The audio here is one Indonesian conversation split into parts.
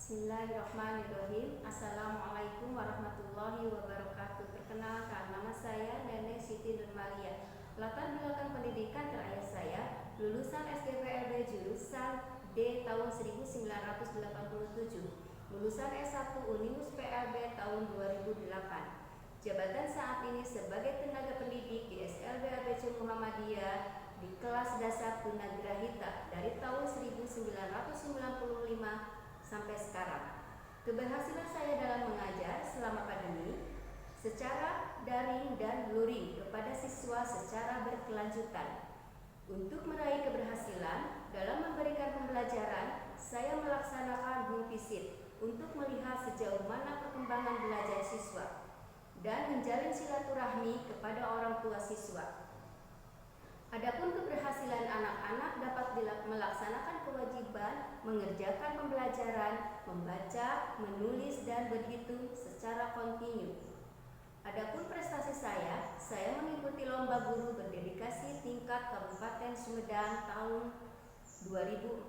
Bismillahirrahmanirrahim. Assalamualaikum warahmatullahi wabarakatuh. Perkenalkan, nama saya Nenek Siti Nurmalia. Latar belakang pendidikan terakhir saya lulusan SDPLB jurusan D tahun 1987, lulusan S1 Unimus PLB tahun 2008. Jabatan saat ini sebagai tenaga pendidik di SLB ABC Muhammadiyah di kelas dasar tunagrahita dari tahun 1995 sampai sekarang. Keberhasilan saya dalam mengajar selama pandemi secara daring dan luring kepada siswa secara berkelanjutan. Untuk meraih keberhasilan dalam memberikan pembelajaran, saya melaksanakan home visit untuk melihat sejauh mana perkembangan belajar siswa dan menjalin silaturahmi kepada orang tua siswa. Adapun keberhasilan anak-anak dapat melaksanakan kewajiban mengerjakan pembelajaran, membaca, menulis, dan berhitung secara kontinu. Adapun prestasi saya mengikuti lomba guru berdedikasi tingkat Kabupaten Sumedang tahun 2014.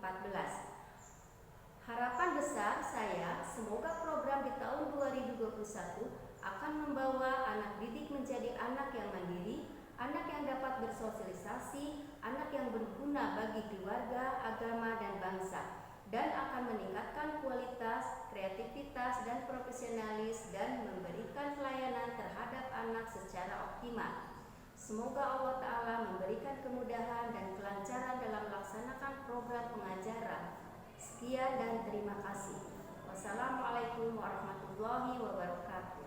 Harapan besar saya, semoga program di tahun 2021 akan membawa anak didik menjadi anak yang mandiri, anak yang dapat bersosialisasi, anak yang berguna bagi keluarga, agama, dan bangsa, dan akan meningkatkan kualitas, kreativitas, dan profesionalis, dan memberikan pelayanan terhadap anak secara optimal. Semoga Allah Ta'ala memberikan kemudahan dan kelancaran dalam melaksanakan program pengajaran. Sekian dan terima kasih. Wassalamualaikum warahmatullahi wabarakatuh.